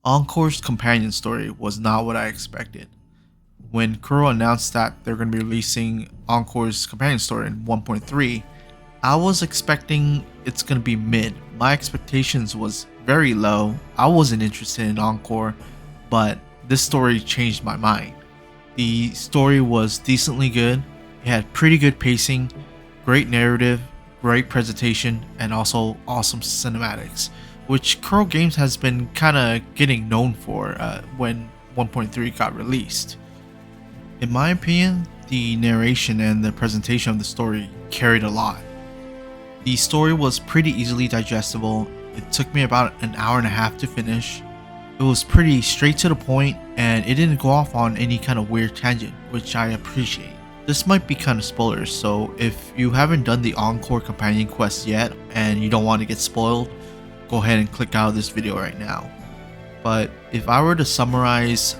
Encore's companion story was not what I expected. When Kuro announced that they're going to be releasing Encore's companion story in 1.3, I was expecting it's going to be mid. My expectations was very low. I wasn't interested in Encore, but this story changed my mind. The story was decently good. It had pretty good pacing, great narrative, great presentation, and also awesome cinematics, which Kuro Games has been kind of getting known for when 1.3 got released. In my opinion, the narration and the presentation of the story carried a lot. The story was pretty easily digestible. It took me about an hour and a half to finish. It was pretty straight to the point and it didn't go off on any kind of weird tangent, which I appreciate. This might be kind of spoilers, so if you haven't done the Encore companion quest yet and you don't want to get spoiled, go ahead and click out of this video right now. But if I were to summarize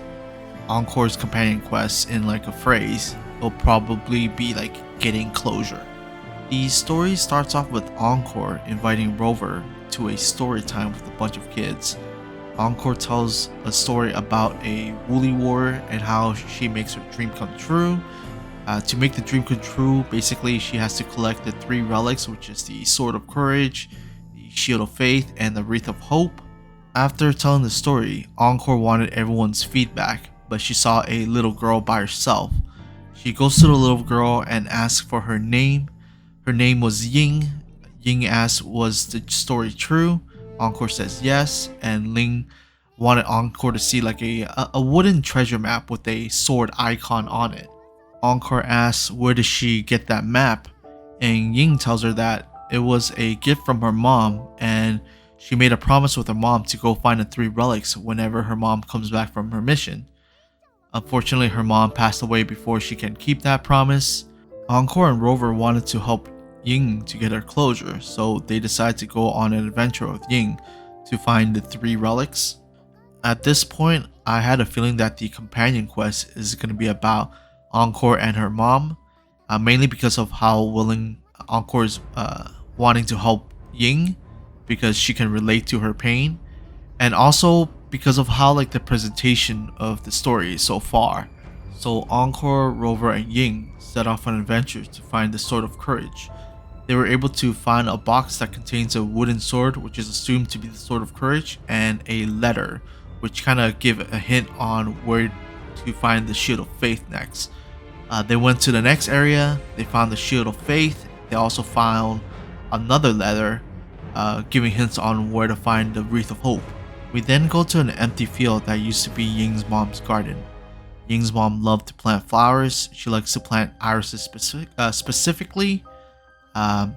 Encore's companion quest in like a phrase, it'll probably be like getting closure. The story starts off with Encore inviting Rover to a story time with a bunch of kids. Encore tells a story about a woolly warrior and how she makes her dream come true. To make the dream come true, basically she has to collect the 3 relics, which is the Sword of Courage, the Shield of Faith, and the Wreath of Hope. After telling the story, Encore wanted everyone's feedback, but she saw a little girl by herself. She goes to the little girl and asks for her name. Her name was Ying. Ying asks, was the story true? Encore says yes, and Ling wanted Encore to see like a wooden treasure map with a sword icon on it. Encore asks where does she get that map, and Ying tells her that it was a gift from her mom and she made a promise with her mom to go find the 3 relics whenever her mom comes back from her mission. Unfortunately, her mom passed away before she can keep that promise. Encore and Rover wanted to help Ying to get her closure, so they decided to go on an adventure with Ying to find the 3 relics. At this point, I had a feeling that the companion quest is going to be about Encore and her mom, mainly because of how willing Encore is wanting to help Ying because she can relate to her pain, and also because of how like the presentation of the story is so far. So Encore, Rover, and Ying set off on an adventure to find the Sword of Courage. They were able to find a box that contains a wooden sword, which is assumed to be the Sword of Courage, and a letter, which kind of give a hint on where to find the Shield of Faith next. They went to the next area, they found the Shield of Faith, they also found another letter giving hints on where to find the Wreath of Hope. We then go to an empty field that used to be Ying's mom's garden. Ying's mom loved to plant flowers. She likes to plant irises specifically.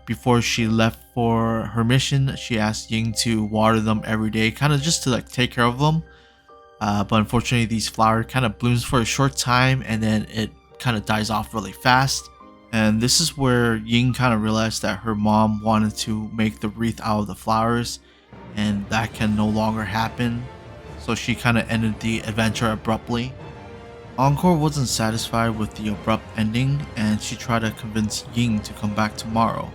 Before she left for her mission, she asked Ying to water them every day, kind of just to like take care of them. But unfortunately, these flowers kind of blooms for a short time and then it kind of dies off really fast. And this is where Ying kind of realized that her mom wanted to make the wreath out of the flowers, and that can no longer happen. So she kind of ended the adventure abruptly. Encore wasn't satisfied with the abrupt ending, and she tried to convince Ying to come back tomorrow.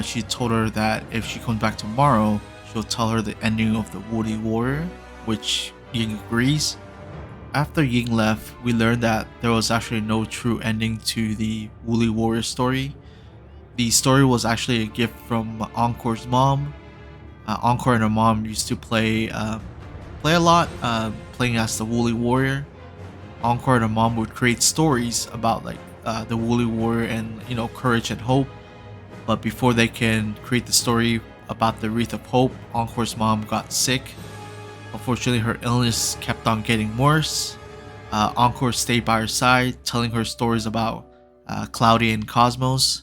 She told her that if she comes back tomorrow, she'll tell her the ending of the Woody Warrior, which Ying agrees. After Ying left, we learned that there was actually no true ending to the Woolly Warrior story. The story was actually a gift from Encore's mom. Encore and her mom used to play a lot, playing as the Woolly Warrior. Encore and her mom would create stories about like the Woolly Warrior and courage and hope. But before they can create the story about the Wreath of Hope, Encore's mom got sick. Unfortunately, her illness kept on getting worse. Encore stayed by her side, telling her stories about Cloudy and Cosmos.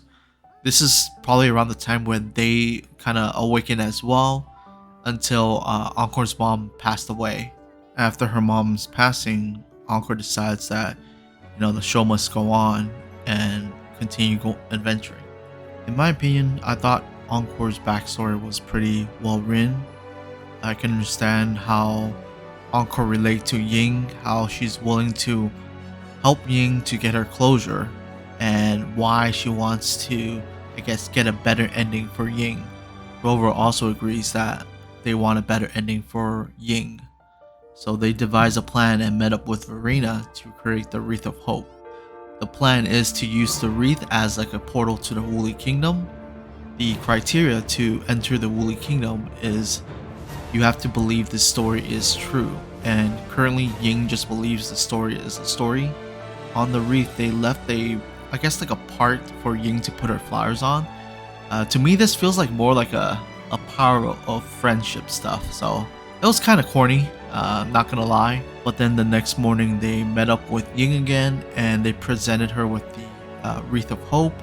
This is probably around the time when they kind of awakened as well, until Encore's mom passed away. After her mom's passing, Encore decides that the show must go on and continue adventuring. In my opinion, I thought Encore's backstory was pretty well written. I can understand how Encore relate to Ying, how she's willing to help Ying to get her closure, and why she wants to, I guess, get a better ending for Ying. Rover also agrees that they want a better ending for Ying. So they devised a plan and met up with Verena to create the Wreath of Hope. The plan is to use the wreath as like a portal to the Woolly Kingdom. The criteria to enter the Woolly Kingdom is you have to believe this story is true, and currently Ying just believes the story is a story. On the wreath, they left I guess like a part for Ying to put her flowers on. To me, this feels like more like a power of friendship stuff, so it was kind of corny, not gonna lie. But then the next morning, they met up with Ying again, and they presented her with the Wreath of Hope,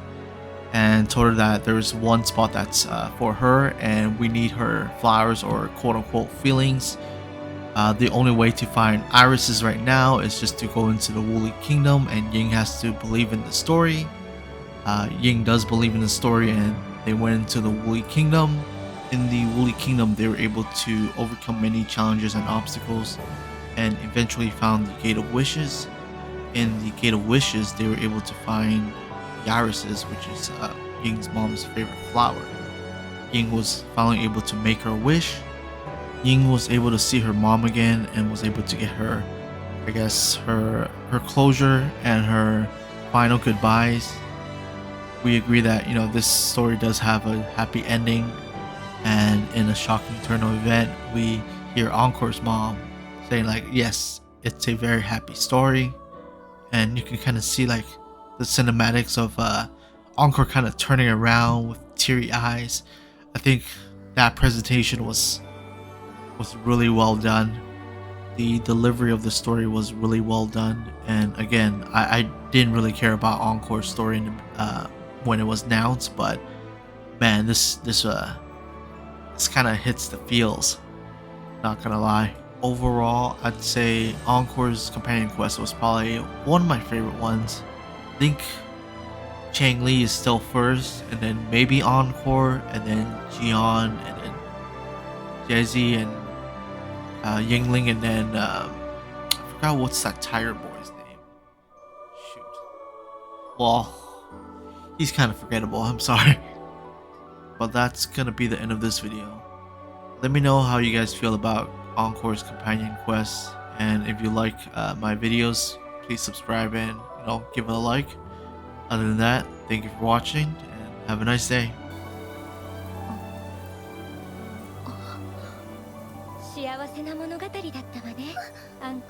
and told her that there's one spot that's for her, and we need her flowers or quote-unquote feelings. The only way to find irises right now is just to go into the Woolly Kingdom, and Ying has to believe in the story. Ying does believe in the story, and they went into the Woolly Kingdom. In the Woolly Kingdom, they were able to overcome many challenges and obstacles, and eventually found the Gate of Wishes. In the Gate of Wishes, they were able to find the irises, which is Ying's mom's favorite flower. Ying was finally able to make her wish. Ying was able to see her mom again and was able to get her, I guess, her closure and her final goodbyes. We agree that, you know, this story does have a happy ending, and in a shocking turn of event, we hear Encore's mom saying like, yes, it's a very happy story, and you can kind of see like the cinematics of Encore kind of turning around with teary eyes. I think that presentation was really well done. The delivery of the story was really well done, and again, I didn't really care about Encore's story when it was announced, but man, this kind of hits the feels. Not gonna lie. Overall, I'd say Encore's companion quest was probably one of my favorite ones. I think Chang Li is still first, and then maybe Encore, and then Jian, and then Jezi, and Yingling, and then I forgot what's that tiger boy's name. Shoot. Well, he's kind of forgettable. I'm sorry. But that's gonna be the end of this video. Let me know how you guys feel about Encore's companion quest, and if you like my videos, please subscribe and, you know, give it a like. Other than that, thank you for watching and have a nice day. 幸せな物語だったわね、アンコ。